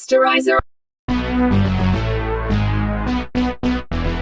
Masterizer.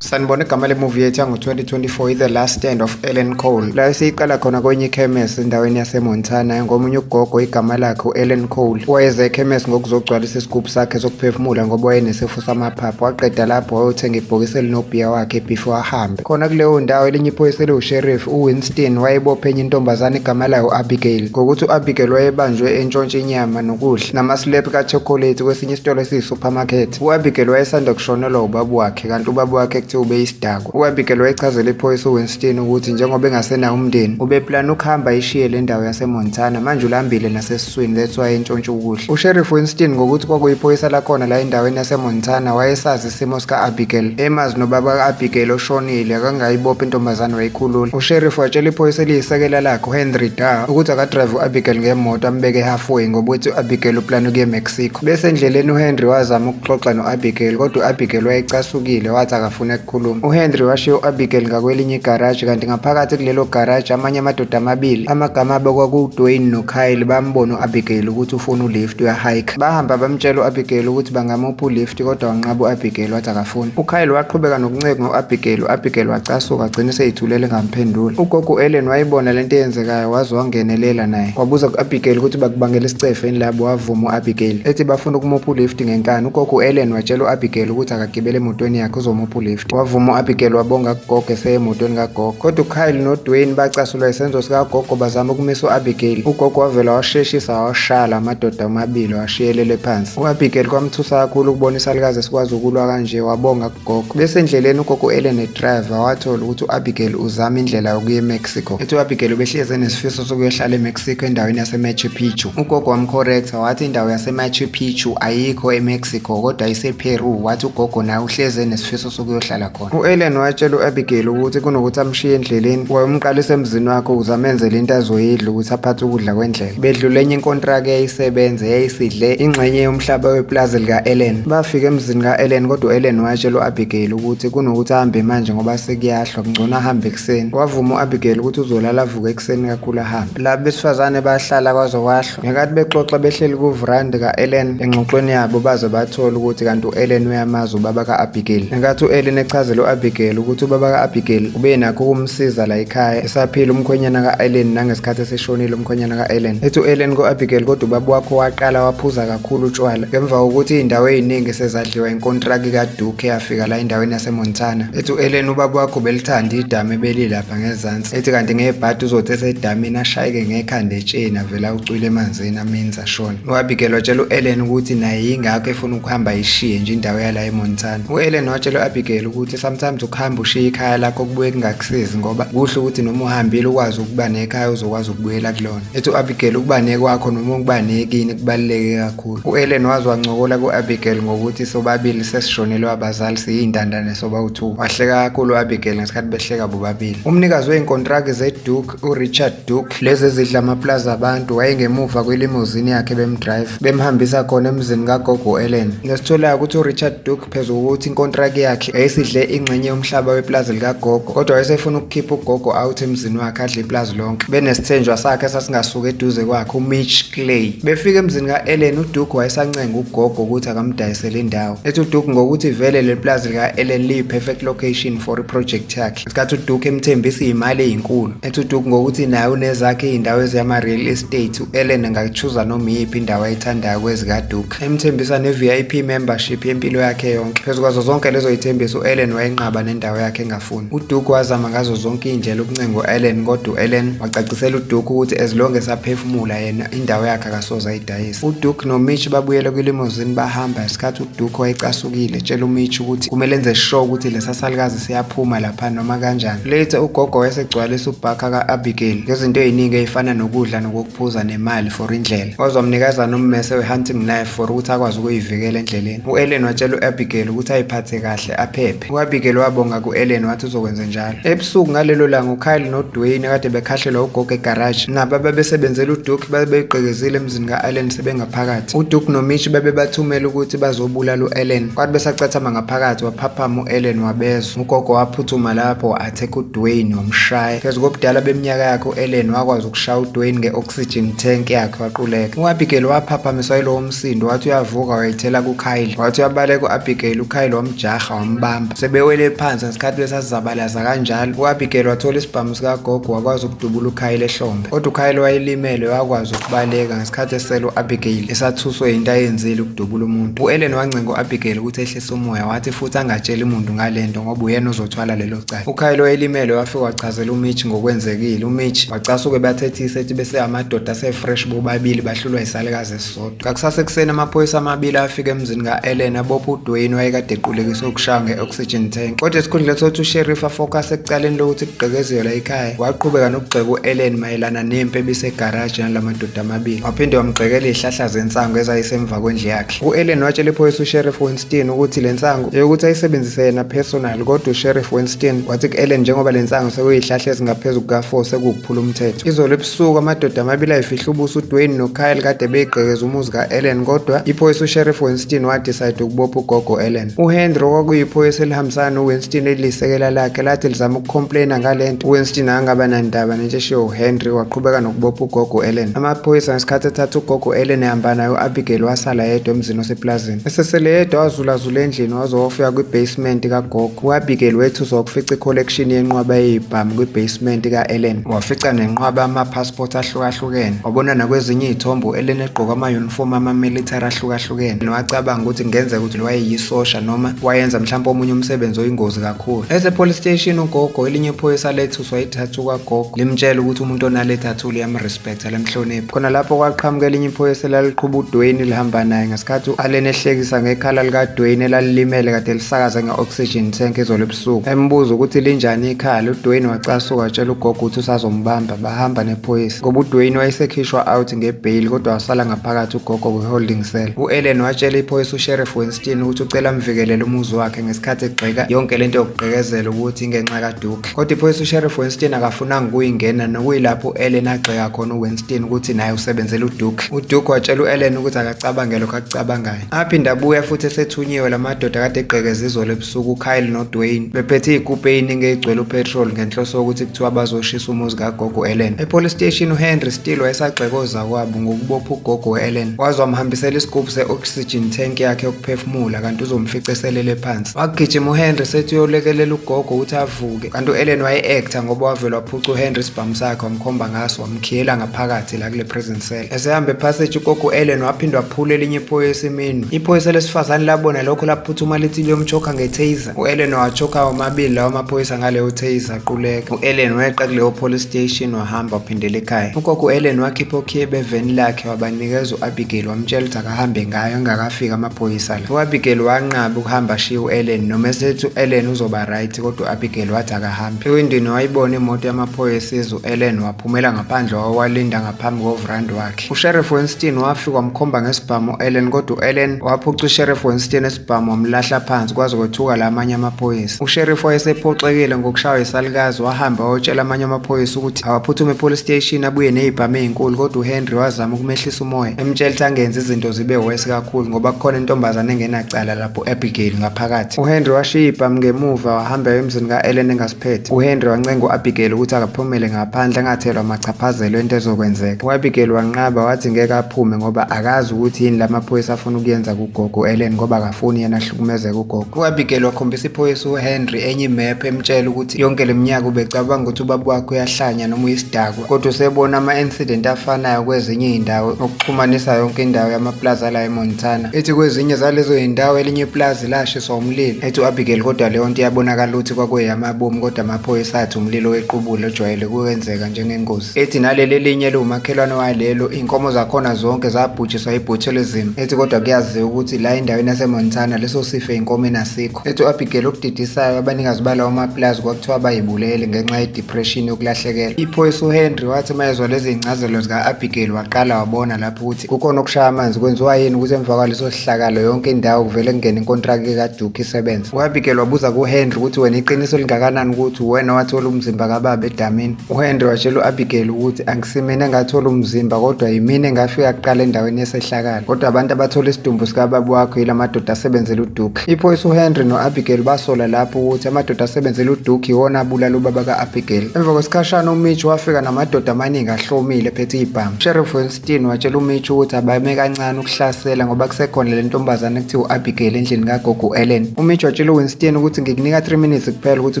Sanibona igama le-movie yethu yango-2024 i-The Last Stand of Ellen Cole. La siyiqala khona kwenye ikhemesi endaweni yaseMontana. Ngomunye ugogo igama lakhe u-Ellen Cole wayeze ekhemesi ngokuzogcwalisa isigubhu sakhe sokuphefumula ngoba wayenesifo samaphaphu. Waqeda lapho wayothenga ibhokisi elinobhiya wakhe before ahambe. Khona kuleyo ndawo elinye iphoyisa eliwusheriff uWinston wayebophe enye intombazane igama layo u-Abigail ngokuthi u-Abigail wayebanjwe entshontsha inyama nokudla namaslebhu kachokolate kwesinye isitolo esiyi-supermarket. U-Abigail wayesanda kushonelwa ubaba wakhe kanti ubaba wakhe ube isidakwa. U-Abigail wayechazela iphoyisa uWinston ukuthi njengoba engasenayo umndeni ubeplana ukuhamba ayishiye le ndawo yaseMontana manje ulambile nasesiswini that's why entshontsha ukudla. Usheriff Winston ngokuthi kwakuyiphoyisa lakhona la endaweni yaseMontana wayesazi isimo sika-Abigail emazi nobaba ka-Abigail oshonile akangayibopha intombazane wayikhulula. Usheriff watshela iphoyisa eliyisekela lakhe uHenry Dar ukuthi akadrive u-Abigail ngemoto ambeke halfway ngoba uthi u-Abigail uplana ukuya eMexico. Bese endleleni uHenry wazama ukuxoxa no-Abigail kodwa u-Abigail wayecasukile wathi akafuna ukukhuluma. uHenry washiya u-Abigail ngakwelinye igaraji kanti ngaphakathi kulelo garaji amanye amadoda amabili amagama abo kwakuDwayne noKyle bambona u-Abigail ukuthi ufuna ulift uyahike. Bahamba bamtshela u-Abigail ukuthi bangamupha ulift kodwa wanqaba u-Abigail wathi akafuni. uKyle waqhubeka nokunceka ngo-Abigail. u-Abigail wacasuka agcina seyithulele ngamphendula. ugogo u-Ellen wayibona lento eyenzekayo waze wangenelela naye wabuza ku-Abigail ukuthi bakubangela isicefe yini labo. wavuma u-Abigail ethi bafuna ukumupha ulift ngenkani. ugogo u-Ellen watshela u-Abigail ukuthi akagibele emotweni yakhe uzomupha ulift. wavuma u-Abigail wabonga kugogo eseyemotweni kagogo kodwa uKyle noDwayne bacasulwa isenzo sikagogo bazama ukumisa u-Abigail. ugogo wavela washeshisa washala amadoda amabili washiyelele phansi. u-Abigail kwamthusa kakhulu ukubona isalukazi sikwazi ukulwa kanje wabonga kugogo. Bese endleleni ugogo u-Ellen edriver wathola ukuthi u-Abigail uzama indlela yokuya eMexico. ethi u-Abigail ubehlezi enesifiso sokuyohlala eMexico endaweni yaseMachu Picchu. ugogo wamcorrecta wathi indawo yaseMachu Picchu ayikho eMexico kodwa isePeru. wathi ugogo naye uhlezi enesifiso sokuyohlala khona. u-Ellen watshela u-Abigail ukuthi kunokuthi amshiye endleleni wayemqalisa emzini wakhe ukuze amenzele into azoyidla ukuthi aphathe ukudla kwendlela. bedlula enye inkontraki eyayisebenza eyayisidle ingxenye yomhlaba weplaza lika-Ellen. bafika emzini ka-Ellen kodwa u-Ellen watshela u-Abigail ukuthi kunokuthi ahambe manje ngoba sekuyahlwa kungcono ahambe ekuseni. wavuma u-Abigail ukuthi uzolala avuke ekuseni kakhulu ahambe. laba besifazane bahlala kwaze kwahlwa ngekathi bexoxa behleli kuvrandi ka-Ellen engxoxweni yabo baze bathola ukuthi kanti u-Ellen uyamazi ubaba ka-Abigail. ngenkathi u-Ellen echazela u-Abigail ukuthi ubaba ka-Abigail ubenakho ukumsiza la ekhaya esaphila umkhwenyana ka-Ellen nangesikhathi eseshonile umkhwenyana ka-Ellen. ethi u-Ellen ku-Abigail kodwa ubaba wakho waqala waphuza kakhulu utshwala ngemva kokuthi iy'ndawo ey'ningi sezadliwa inkontraki kaDuke eyafika la endaweni yaseMontana. ethi u-Ellen ubaba wakho belithanda idamu ebelilapha ngezansi. ethi kanti ngebhadi uzothi esedamini ashayeke ngekhanda etsheni avela ucwile emanzini amenza ashona. u-Abigail watshela u-Ellen ukuthi naye yingakho efuna ukuhamba ayishiye nje indawo yala eMontana. u-Ellen watshela u-Abigail ukuthi sometimes ukuhamba ushiye ikhaya lakho kubuye kungakusizi ngoba kuhle ukuthi noma uhambile ukwazi ukuba nekhaya uzokwazi ukubuyela kulona. ethi u-Abigail ukuba nekwakho noma ukuba nekini kubaluleke kakhulu. u-Ellen waze wancokola ku-Abigail ngokuthi sobabili sesishonelwe abazali siyindandane soba-2. wahleka kakhulu u-Abigail ngesikhathi behleka bobabili. umnikazi wey'nkontraki zeDuke uRichard Duke lezi ezidla amaplaza abantu wayengemuva kwelimozini yakhe bemdrive bemhambisa khona emzini kagogo u-Ellen. nesitholayo ukuthi uRichard Duke phezu kokuthi inkontraki yakhe yayisidle ingxenye yomhlaba weplaza likagogo kodwa wayesefuna ukukhipha ugogo out emzini wakhe adle iplaza lonke. benesithenjwa sakhe esasingasuka eduze kwakhe uMitch Clay. befika emzini ka-Ellen uDuke wayesancenga ugogo ukuthi akamdayisele indawo. ethi uDuke ngokuthi vele le plaza lika-Ellen liyi-perfect location for iproject yakhe isikhathi uDuke emthembisa iy'mali ey'nkulu. ethi uDuke ngokuthi naye unezakhe iy'ndawo eziyama-real estate u-Ellen angayichuza noma iyiphi indawo ayithandayo kwezikaDuke emthembisa ne-VIP membership yempilo yakhe yonke. phezu kwazo zonke lezo yithembiso u-Ellen wayenqaba nendawo yakhe engafuni. uDuke wazama ngazo zonke iy'ndlela ukuncenga u-Ellen kodwa u-Ellen wacacisela uDuke ukuthi as long as aphefumula yena indawo yakhe akasoze ayidayise. uDuke noMitch babuyele kwilimozini bahamba isikhathi uDuke wayecasukile etshela uMitch ukuthi kumele enze sure ukuthi lesa salukazi siyaphuma lapha noma kanjani. later ugogo wayesegcwalisa ubhakha ka-Abigail ngezinto ey'ningi ey'fana nokudla nokuphuza nemali for indlela. wazomnikazana ummese we-hunting knife for ukuthi akwazi ukuyivikela endleleni. u-Ellen watshela u-Abigail ukuthi ayiphathe kahle aphephe. U-Abigail wabonga ku-Ellen wathi uzokwenza njalo. Ebusuku ngalelo langa uKyle noDwayne kade bekhahlela ugogo egaraji. Nabo ababesebenzela uDuke babegqekezile emzini ka-Ellen sebengaphakathi. uDuke noMitch babebathumela ukuthi bazobulala u-Ellen. Kwathi besacathama ngaphakathi waphaphama u-Ellen wabezwa. Ugogo waphuthuma lapho wa-attack uDwayne wamshaya. Phezu kobudala beminyaka yakhe u-Ellen wakwazi ukushaya uDwayne nge-oxygen tank yakhe waquleka. U-Abigail waphaphamiswa yilowo msindo wathi uyavuka wayithela kuKyle. Wathi uyabaleka u-Abigail uKyle wamjaha wambamba. Sebewele phansi ngesikhathi besazabalaza kanjalo u-Abigail wathola isibhamu sikagogo wakwazi ukudubula uKyle ehlombe. Kodwa uKyle wayelimele wakwazi ukubaleka ngesikhathi esele u-Abigail esathuswe into ayenzile ukudubula umuntu. U-Ellen wancenga u-Abigail ukuthi ehlise umoya wathi futhi angatsheli umuntu ngalento ngoba uyena uzothwala lelo cala. uKyle wayelimele wafika wachazela uMitch ngokwenzekile. uMitch wacasuke bathethisa ethi bese amadoda asefresh bobabili bahlulwa isalekazi esisodwa. Ngakusasa ekuseni amaphoyisa amabili afika emzini ka-Ellen abopha uDwayne wayekade equlekiswe ukushaya nge-oxygen tank. Kodwa esikhundleni sokuthi usheriff afocus ekucaleni lokuthi kugqekeziwe la ekhaya waqhubeka nokugxeka u-Ellen mayelana nempi ebisegaraji nalamadoda amabili. Waphinde wamgxekela izihlahla zensango ezayisemva kwendlu yakhe. u-Ellen watshela iphoyisa uSheriff Weinstein ukuthi le nsango yokuthi ayisebenzise yena personal. Kodwa uSheriff Weinstein wathi ku-Ellen njengoba le nsango sekuyihlahla ezingaphezu kuka-4 sekuwukuphula umthetho. Izolo ebusuku amadoda amabili ayifihla ubuso uDwayne noKyle kade beyigqekeza umuzi ka-Ellen. Kodwa iphoyisa uSheriff Weinstein wadecide ukubopha ugogo Ellen. uHenry kwakuyiphoyisa elihambisana noWeinstein elisekela lakhe lathi lizama ukucomplaina ngalento. uWeinstein angaba nandaba nento eshiwo uHenry waqhubeka nokubopha ugogo Ellen. Amaphoyisa ngesikhathi ethatha ugogo Ellen ehamba naye u-Abigail wasala yedwa emzini oseplazini. Esesele yedwa wazulazula endlini waze wafika kwi-basement kagogo. u-Abigail wethuswa ukufica i-collection yenqwaba eyibhamu kwi-basement ka-Ellen. Wafica nenqwaba ama-passport ahlukahlukene. Wabona nakwezinye iy'thombe u-Ellen egqoka ama-uniform ama-military ahlukahlukene. Wacabanga ukuthi kungenzeka ukuthi wayeyisosha noma wayenza mhlawumbe omunye umsebenzi oyingozi kakhulu. Ese-police station ugogo elinye iphoyisa lethuswa ithathu kagogo limtshela ukuthi umuntu onale thathu liyamrespecta lemhlonipha. Khona lapho kwaqhamuka elinye iphoyisa elaliqhuba uDwayne lihamba naye ngesikhathi u-Allen ehlekisa ngekhala likaDwayne elalilimele kade lisakaza nge-oxygen tank izolo ebusuku. Embuza ukuthi linjani ikhala uDwayne wacasuka watshela ugogo ukuthi usazombamba bahamba nephoyisa. Ngoba uDwayne wayesekhishwa out ngebail kodwa wasala ngaphakathi ugogo kwi-holding cell. u-Ellen watshela iphoyisa uSheriff Weinstein ukuthi ucela amvikelele umuzi wakhe ngesikhathi egxeka yonke lento yokugqekezela ukuthi ingenxa kaDuke. Kodwa iphoyisa uSheriff Weinstein akafunanga ukuyingena nokuyilapho u-Ellen agxeka khona uWeinstein ukuthi naye usebenzela uDuke. uDuke watshela u-Ellen ukuthi akacabange lokho akucabangayo. Aphinda abuya futhi esethunyiwe lamadoda kade egqekeza izolo ebusuku uKyle noDwayne bephethe iy'gubhu ey'ningi ey'gcwele upetrol ngenhloso yokuthi kuthiwa bazoshisa umuzi kagogo Ellen. E-police station uHenry still wayesagxekoza kwabo ngokubopha ugogo Ellen. Waze wamhambisela isigubhu se-oxygen tank yakhe yokuphefumula kanti uzomfica eselele phansi. Wagijima uHenry sethi uyolekelela ugogo ukuthi avuke kanti u-Ellen waye-actor ngoba wavele waphuca uHenry isibhamu sakhe wamkhomba ngaso wamkhiyela ngaphakathi la kule prison cell. Esehamba ephasage ugogo Ellen waphinde waphula elinye iphoyisa iminwe. Iphoyisa lesifazane labona lokho laphuthuma lithi liyomchoka nge-taser. u-Ellen wachoka womabili lawo amaphoyisa ngaleyo taser aquleka. u-Ellen weqa kuleyo police station wahamba waphindela ekhaya. ugogo Ellen wakhipha okhiye eveni lakhe wabanikeza u-Abigail wamtshela ukuthi akahambe ngayo engakafika amaphoyisa la. u-Abigail wanqaba ukuhamba ashiya u-Ellen noma esethi u-Ellen uzoba right kodwa u-Abigail wathi akahambe. Ewindini wayibona imoto yamaphoyisa iza u-Ellen waphumela ngaphandle wawalinda ngaphambi kovrando wakhe. uSheriff Weinstein wafika wamkhomba ngesibhamu u-Ellen kodwa u-Ellen waphuca uSheriff Weinstein esibhamu wamlahla phansi kwaze kwethuka la amanye amaphoyisa. uSheriff wayesephoxekile ngokushaywa isalukazi wahamba wayotshela amanye amaphoyisa ukuthi awaphuthume e-police station abuye nezibhamu ezinkulu kodwa uHenry wazama ukumehlisa umoya emtshela ukuthi angenza izinto zibe worse kakhulu ngoba kukhona intombazane engenacala lapho Abigail ngaphakathi. uHenry washiya ibhamu ngemuva wahamba emzini ka-Ellen engasiphethe. uHenry wancenga u-Abigail ukuthi akaphumele ngaphandle angathelwa amachaphazelo into ezokwenzeka. u-Abigail wanqaba wathi ngeke aphume ngoba akazi ukuthi yini lamaphoyisa afuna ukuyenza kugogo Ellen ngoba akafuni yena ahlukumezeke ugogo. u-Abigail wakhombisa iphoyisa uHenry enye imephu emtshela ukuthi yonke leminyaka ubecabanga ukuthi ubaba wakhe uyahlanya noma uyisidakwa kodwa usebona ama-incident afanayo kwezinye iy'ndawo okuxhumanisa yonke indawo yamaplaza la eMontana. Ethi kwezinye zalezo y'ndawo elinye iplazi lashiswa umlilo. Ethi u-Abigail kodwa leyo nto iyabonakala ukuthi kwakuyamabomu kodwa amaphoyisa athi umlilo wequbula ojwayele kuwenzeka njengengozi. Ethi naleli linye liwumakhelwane walelo iy'nkomo zakhona zonke zabhujiswa i-botulism. Ethi kodwa kuyaziwa ukuthi la endaweni yaseMontana leso sifo ey'nkomeni asikho. Ethi u-Abigail okudidisayo abanikazi balawo maplazi kwakuthiwa bayibulele ngenxa ye-depression yokulahlekelwa. Iphoyisa uHenry wathi mayezwa lezi iy'ncazelo zika-Abigail waqala wabona lapho ukuthi kukhona ukushaya amanzi kwenziwa yini ukuthi emva kwaleso sihlakalo yonke indawo kuvele kungena inkontraki kaDuke isebenza. U-Abigail wabuza ku-Henry ukuthi wena iqiniso lingakanani ukuthi uwena wathola umzimba kababa edamini. U-Henry watshela u-Abigail ukuthi angisimina engathola umzimba kodwa yimina engafika kuqala endaweni yesehlakalo, kodwa abantu abathola isidumbu sikababa wakho yila madoda asebenzela uDuke. Iphoyisa uHenry no-Abigail basola lapho ukuthi amadoda asebenzela uDuke yiwona abulala ubaba ka-Abigail. Emva kwesikhashana uMitch wafika namadoda amaningi ahlomile ephethe ibhamu. uSheriff Winston watshela uMitch ukuthi abame kancane ukuhlasela ngoba kusekhona le ntombazane ekuthiwa u-Abigail endlini kagogo u-Ellen. uMitch watshela uWinston ukuthi ngikunika 3 minutes kuphela ukuthi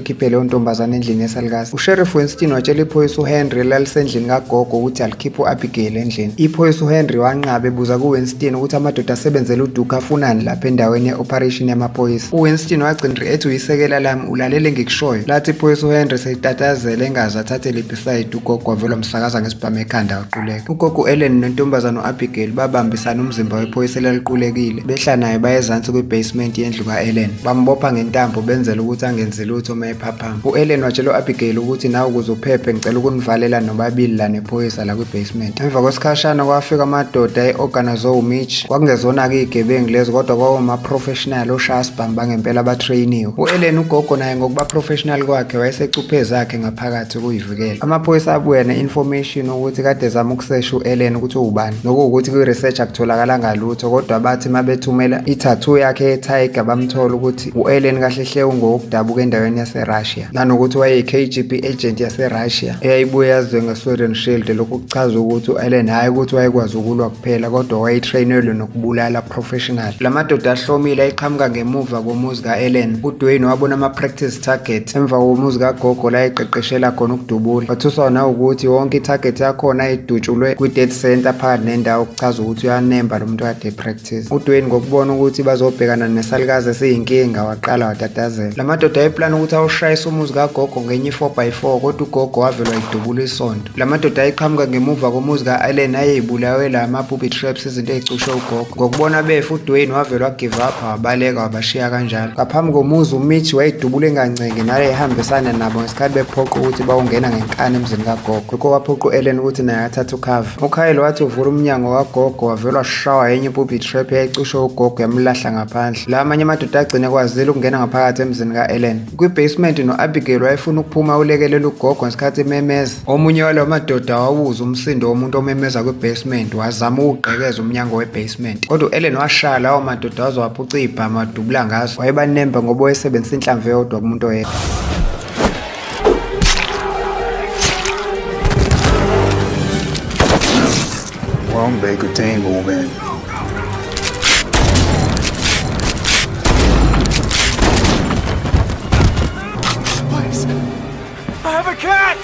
ukhiphe leyo ntombazane endlini yesalukazi. uSheriff Winston watshela iphoyisa uHenry lalisendlini kagogo ukuthi alikhiphe u-Abigail endlini. Iphoyisa uHenry wanqaba ebuza kuWinston ukuthi amadoda asebenzela uDuke afunani lapha endaweni ye-operation yamaphoyisa. uWinston wagcina ethi uyisekela lami ulalele ngikushoyo. Lathi iphoyisa uHenry seyitatazela engaze athathe liphi side ugogo wavela umsakaza ngesibhamu ekhanda waquleka. ugogo u-Ellen nentombazane u-Abigail babambisana umzimba wephoyisa elaliqulekile behla naye bayezansi kwi-basement yendlu ka-Ellen. Bambopha ngentambo benzela ukuthi angenzi lutho uma ephaphama. u-Ellen watshela u-Abigail ukuthi nawe ukuze uphephe ngicela ukunivalela nobabili la nephoyisa la kwi-basement. Emva kwesikhashana kwafika amadoda e-organizwe uMitch. Kwakungezona-ke iy'gebengu lezi kodwa kwawoma-professional oshaya sibhamu bangempela abatreyiniwe. u-Ellen ugogo naye ngokuba professional kwakhe wayesecuphe zakhe ngaphakathi ukuyivikela. Amaphoyisa abuya ne-information ukuthi kade zama ukusesha u-Ellen ukuthi uwubani, nokuwukuthi kwi-research akutholakala lutho, kodwa bathi mabethumela i-tattoo yakhe ye-tiger bamthola ukuthi u-Ellen kahle hle ungowokudabuka endaweni yaseRussia, nanokuthi wayeyi-KGB agent yaseRussia eyayibuye yaziwe nge-Sword Shield. Lokhu kuchaza ukuthi u-Ellen hhayi ukuthi wayekwazi ukulwa kuphela kodwa wayetrayinelwe nokubulala professional. La madoda ahlomile ayiqhamuka ngemuva komuzi ka-Ellen. uDwayne wabona ama-practice target emva komuzi kagogo la ayiqeqeshela khona ukudubula. Wathuswa nawukuthi wonke i-target yakhona ayidutshulwe kwi-dead center phakathi nendawo, kuchaza ukuthi uyanemba lo muntu kade practice. uDwayne ngokubona ukuthi bazobhekana nesalukazi esiyinkinga waqala watatazela. La madoda ayeplana ukuthi awushayise umuzi kagogo ngenye 4x4 kodwa ugogo wavela wayidubula isonto. La madoda ayiqhamuka ngemuva komuzi ka-Ellen ayeyibulawe la ama-booby traps, izinto ey'cushe ugogo. Ngokubona befa uDwayne wavela wagive up wabaleka wabashiya kanjalo. Ngaphambi komuzi uMitch wayidubule kancenge nale ehambisana nabo ngesikhathi bephoqa ukuthi bawungena ngenkani emzini kagogo. Lokho kwaphoqa u-Ellen ukuthi naye athathe ukhava. uKyle wathi uvula umnyango kagogo wavela washawa enye i-booby trap eyayicishe ugogo yamlahla ngaphandle. La amanye amadoda agcine kwazile ukungena ngaphakathi emzini ka-Ellen. Kwi-basement no-Abigail wayefuna ukuphuma ulekelela ugogo ngesikhathi ememeza. Omunye walawo madoda wawuza umsindo womuntu omemeza kwi-basement wazama ukugqekeza umnyango we-basement, kodwa u-Ellen washaya lawo madoda waze waphuca ibhamu wadubula ngazo. Wayebanemba ngoba wayesebenzisa inhlamvu eyodwa kumuntu oyedwa. One big team movement. I have a cat!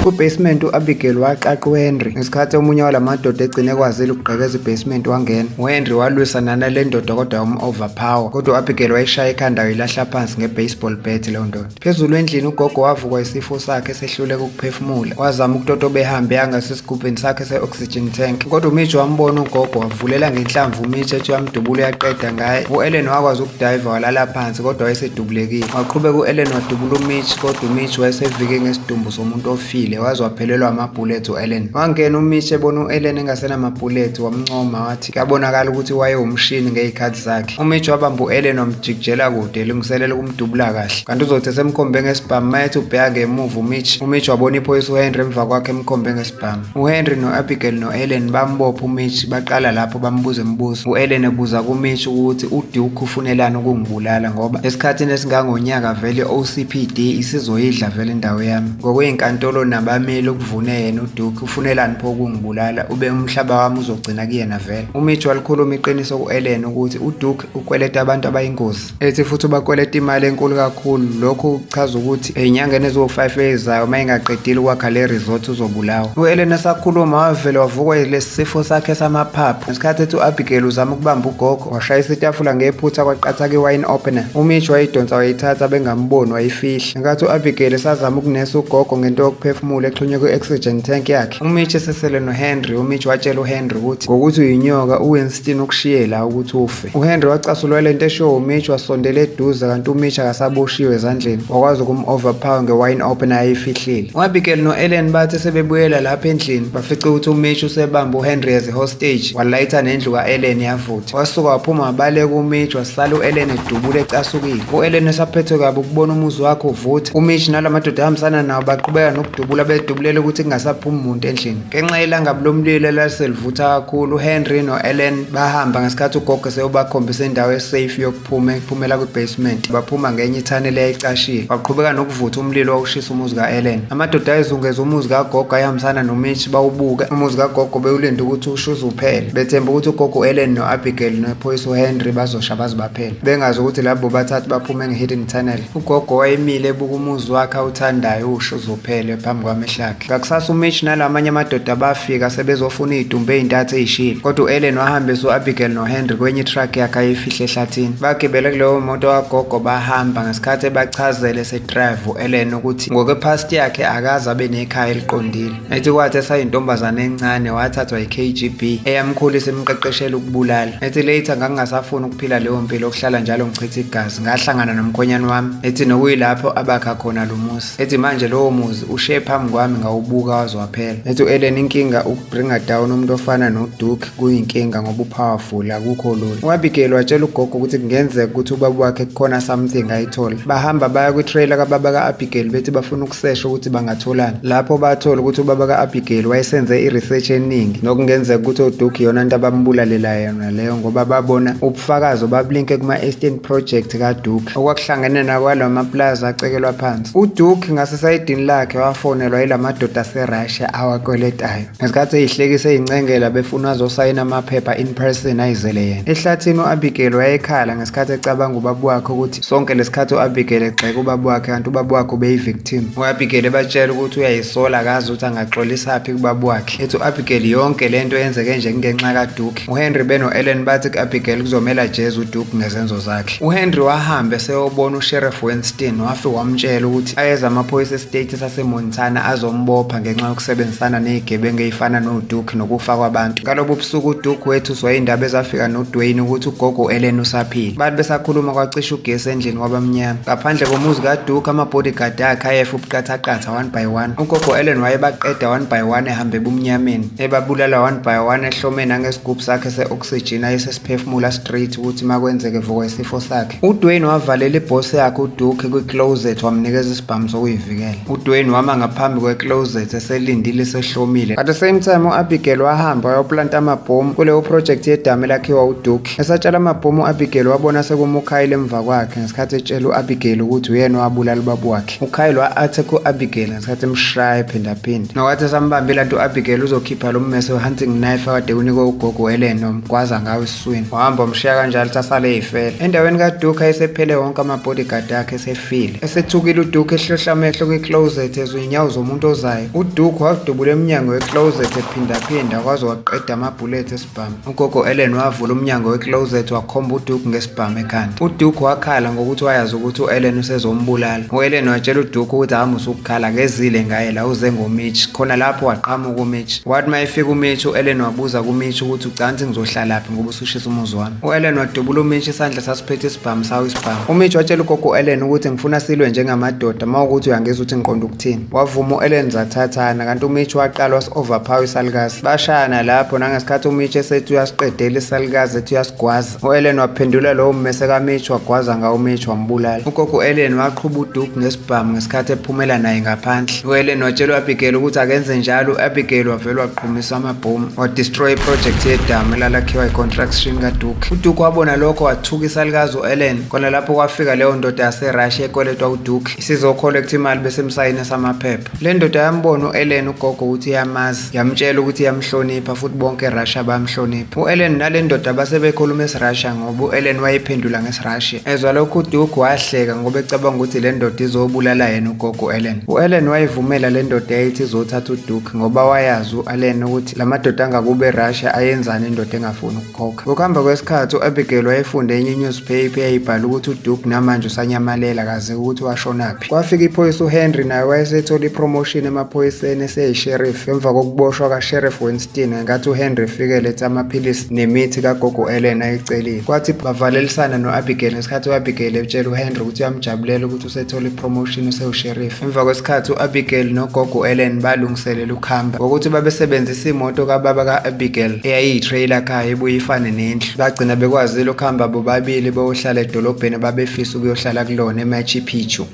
Ku-basement u-Abigail waqaqa uHenry ngesikhathi omunye walamadoda egcine kwazile ukugqekeza i-basement wangena. uHenry walwisana nale ndoda kodwa wam-overpower, kodwa u-Abigail wayishaya ekhanda wayilahla phansi nge-baseball bat leyo ndoda. Phezulu endlini ugogo wavukwa isifo sakhe esehluleka ukuphefumula. Wazama ukutotoba ehambe yangasesigubhini sakhe se-oxygen tank, kodwa uMitch wambona ugogo wavulela ngenhlamvu uMitch ethi uyamdubula uyaqeda ngaye. u-Ellen wakwazi ukudayiva walala phansi kodwa wayesedubulekile. Waqhubeka u-Ellen wadubula uMitch kodwa uMitch wayesevike ngesidumbu somuntu ofile waze waphelelwa amabhulethi u-Ellen. Wangena uMitch ebona u-Ellen engasenamabhulethi wamncoma wathi kuyabonakala ukuthi wayewumshini ngey'khathi zakhe. uMitch wabamba u-Ellen wamjikijela kude elungiselela ukumdubula kahle, kanti uzothi esemkhombe ngesibhamu mayethi ubheka ngemuva uMitch wabona iphoyisa uHenry emva kwakhe emkhombe ngesibhamu. uHenry no-Abigail no-Ellen bambopha uMitch baqala lapho bambuza imibuzo. u-Ellen ebuza kuMitch ukuthi uDuke ufunelani ukungibulala ngoba esikhathini esingangonyaka vele i-OCPD isizoyidla vele indawo yami. Ngokweyinkantolo nabameli ukuvune yena uDuke ufunelani pho ukungibulala ube umhlaba wami uzogcina kuyena vele. uMitch walikhuluma iqiniso ku-Ellen ukuthi uDuke ukweleta abantu abayingozi, ethi futhi ubakweleta imali enkulu kakhulu. Lokhu kuchaza ukuthi ey'nyangeni eziwu-5 ezizayo uma engaqedile ukwakha le resort uzobulawa. u-Ellen esakhuluma wavele wavukwa lesi sifo sakhe samaphaphu ngesikhathi ethi u-Abigail uzama ukubamba ugogo washayisa itafula ngephutha kwaqatha ke-wine opener. uMitch wayidonsa wayithatha bengamboni wayifihla. Ngenkathi u-Abigail esazama ukunesa ugogo ngento yokuphefumula ukuphefumula exhunywe kwi-oxygen tank yakhe. uMitch esesele noHenry, uMitch watshela uHenry ukuthi ngokuthi uyinyoka uWinston ukushiye la ukuthi ufe. uHenry wacasulwa lento eshiwo uMitch, wasondela eduze kanti uMitch akasaboshiwe ezandleni, wakwazi ukum-overpower ngewine opener ayifihlile. uAbigail no-Ellen bathi sebebuyela lapha endlini bafice ukuthi uMitch usebamba uHenry as i-hostage, walayitha nendlu ka-Ellen yavutha. Wasuka waphuma wabaleka uMitch, wasala u-Ellen edubule ecasukile. u-Ellen esaphethwe kabi ukubona umuzi wakhe uvutha. uMitch nalamadoda ahambisana nawo baqhubeka nokudubula bedubulela ukuthi kungasaphumi umuntu endlini. Ngenxa yelangabi lomlilo elaselivutha kakhulu, uHenry no-Ellen bahamba ngesikhathi ugogo seyobakhombisa indawo esafe yokuphumela kwi-basement. Baphuma ngenye ithanele eyayicashile, waqhubeka nokuvutha umlilo wawushisa umuzi ka-Ellen. Amadoda ayezungeza umuzi kagogo ayahambisana noMitch bawubuka. umuzi kagogo bewulinde ukuthi ushuze uphele, bethemba ukuthi ugogo u-Ellen no-Abigail nephoyisa uHenry bazosha baze baphele, bengazi ukuthi labo bathathu baphume nge-hidden tunnel. ugogo wayemile ebuka umuzi wakhe awuthandayo ushuze uphele phambi kwamehlo akhe. Ngakusasa uMitch nalamanye amadoda bafika sebezofuna iy'dumbu ey'ntathu ey'shile, kodwa u-Ellen wahambisa u-Abigail noHenry kwenye itruck yakhe ayifihle ehlathini. Bagibele kuleyo moto kagogo bahamba ngesikhathi ebachazele esedrive u-Ellen ukuthi ngokwepast yakhe akaze abe nekhaya eliqondile. Ethi kwathi esayintombazane encane wathathwa yi-KGB eyamkhulisa imqeqeshela ukubulala. Ethi later ngangingasafuni ukuphila leyo mpilo yokuhlala njalo ngichitha igazi, ngahlangana nomkhwenyana wami. Ethi nokuyilapho abakha khona lo muzi. Ethi manje lowo muzi ushiye phambi kwami ngawubuka waze waphela. Ethi u-Ellen inkinga ukubringa down umuntu ofana noDuke kuyinkinga ngoba upowerful akukho lula. uAbigail watshela ugogo ukuthi kungenzeka ukuthi ubaba wakhe kukhona something ayithola. Bahamba baya kwi-trailer kababa ka-Abigail bethi bafuna ukusesha ukuthi bangatholani. Lapho bathola ukuthi ubaba ka-Abigail wayesenze i-research eningi nokungenzeka ukuthi uDuke iyona nto abambulalelayo yona leyo ngoba babona ubufakazi obabulinke kuma-Eastern Project kaDuke okwakuhlangene nakwalawo maplaza acekelwa phansi. uDuke ngasesayidini lakhe wafonelwa yila madoda aseRussia awakweletayo ngesikhathi eyihlekisa eyincengela befuna azosayina amaphepha in person ayizele yena. Ehlathini u-Abigail wayekhala ngesikhathi ecabanga ubaba wakhe ukuthi sonke lesikhathi u-Abigail egxeka ubaba wakhe kanti ubaba wakhe ubeyi-victim. u-Abigail ebatshela ukuthi uyayisola akazi ukuthi angaxolisaphi kubaba wakhe. Ethi u-Abigail yonke lento yenzeke nje ngenxa kaDuke. uHenry beno-Ellen bathi ku-Abigail kuzomela jeze uDuke ngezenzo zakhe. uHenry wahamba eseyobona uSheriff Winston wafika wamtshela ukuthi ayeza amaphoyisa estate saseMontana azombopha ngenxa yokusebenzisana nezigebengu ezifana noDuke nokufa kwabantu. Ngalobo busuku uDuke wethuswa indaba ezafika noDwayne ukuthi ugogo u-Ellen usaphila. Bathi besakhuluma kwacisha ugesi endlini kwabamnyama. Ngaphandle komuzi kaDuke amabodyguard akhe ayefa ubuqathaqatha one by one. ugogo u-Ellen wayebaqeda one by one ehambe ebumnyameni ebabulala one by one ehlomeni nangesigubhu sakhe se-oxygen ayesesiphefumula straight ukuthi makwenzeke vukwa isifo sakhe. uDwayne wavalela ibhosi yakhe uDuke kwi-closet wamnikeza isibhamu sokuyivikela. uDwayne wama ngaphambi kwe-closet eselindile sehlomile. At the same time u-Abigail wahamba wayoplanta amabhomu kuleyo project yedamu elakhiwa uDuke. Esatshala amabhomu u-Abigail wabona sekuma uKyle emva kwakhe ngesikhathi etshela u-Abigail ukuthi uyena owabulala ubaba wakhe. uKyle wa-attack u-Abigail ngesikhathi emshaya phindaphinda. Nokwathi esambambile kanti u-Abigail uzokhipha lo mmese we-hunting knife akade unikwe ugogo u-Ellen nomgwaza ngawo esiswini. wahamba umshiya kanjalo sasale eyifela. Endaweni kaDuke ayesephele wonke amabodyguard akhe esefile. Esethukile uDuke ehlohla amehlo kwi-closet ezwe inyawo zomuntu ozayo. uDuke wadubula emnyango we-closet ephindaphinda kwaze waqeda amabhulethi esibhamu. ugogo u-Ellen wavula umnyango we-closet wakhomba uDuke ngesibhamu ekhanda. uDuke wakhala ngokuthi wayazi ukuthi u-Ellen usezombulala. u-Ellen watshela uDuke ukuthi hamba usukukhala kezile ngaye la uze ngoMitch. Khona lapho waqhamuka uMitch. Wathi uma efika uMitch u-Ellen wabuza kuMitch ukuthi ucansi ngizohlalaphi ngoba usushisa umuzi wami. u-Ellen wadubula uMitch isandla sasiphethe isibhamu sawo isibhamu. uMitch watshela ugogo u-Ellen ukuthi ngifuna silwe njengamadoda ma ukuthi uyangeza ukuthi ngiqonda ukuthini. wavuma u-Ellen zathathana kanti uMitch waqala wasi-overpower isalukazi. bashayana lapho nangesikhathi uMitch esethi uyasiqedela isalukazi ethi uyasigwaza. u-Ellen waphendula lowo mmese kaMitch wagwaza ngawo uMitch wambulala. ugogo u-Ellen waqhuba uDuke ngesibhamu ngesikhathi ephumela naye ngaphandle. u-Ellen watshela u-Abigail ukuthi akenze njalo. u-Abigail wavele waqhumisa amabhomu wadestroy iproject yedamu elalakhiwa i-construction kaDuke. uDuke wabona lokho wathuka isalukazi u-Ellen. Khona lapho kwafika leyo ndoda yaseRussia ekweletwa uDuke isizokollecta imali besemsayini samaphepha. Le ndoda yambona u-Ellen ugogo ukuthi iyamazi, yamtshela ukuthi iyamhlonipha futhi bonke eRussia bayamhlonipha. u-Ellen nale ndoda basebekhuluma isiRussia ngoba u-Ellen wayephendula ngesiRussia. Ezwa lokho uDuke wahleka ngoba ecabanga ukuthi le ndoda izobulala yena ugogo u-Ellen. u-Ellen wayivumela le ndoda eyayithi izothatha uDuke ngoba wayazi u-Ellen ukuthi la madoda angakube eRussia ayenzani indoda engafuni ukukhokha. Ngokuhamba kwesikhathi u-Abigail wayefunda enye i-newspaper eyayibhala ukuthi uDuke namanje usanyamalela kaze ukuthi washonaphi. Kwafika iphoyisa uHenry naye wayesethole ipromotion emaphoyiseni eseyisheriff emva kokuboshwa kaSheriff Winston ngenkathi uHenry Fikile ethi amaphilisi nemithi kagogo Ellen ayicelile. Kwathi bavalelisana no-Abigail ngesikhathi u-Abigail etshela uHenry ukuthi uyamjabulela ukuthi usethola ipromotion usewusheriff. Emva kwesikhathi u-Abigail nogogo Ellen balungiselela ukuhamba ngokuthi babesebenzisa imoto kababa ka-Abigail eyayiyi-trailer car ebuye ifane nendlu. Bagcina bekwazile ukuhamba bobabili beyohlala edolobheni babefisa ukuyohlala kulona eMachu Picchu.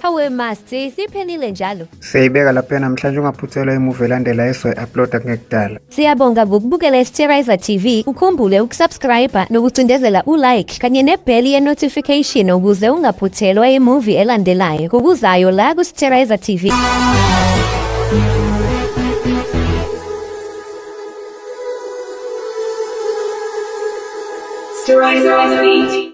Hawe Master, siphelile njalo. Siyayibeka lapha namhlanje ungaphuthelwa imuvi elandela esoyi-uploada ngekudala. Siyabonga ngokubukela iSterizer TV. Ukhumbule ukusubscribe nokucindezela ulike kanye nebheli ye-notification ukuze ungaphuthelwa imuvi elandelayo. Kukuzayo la kuSterizer TV. Sterizer TV.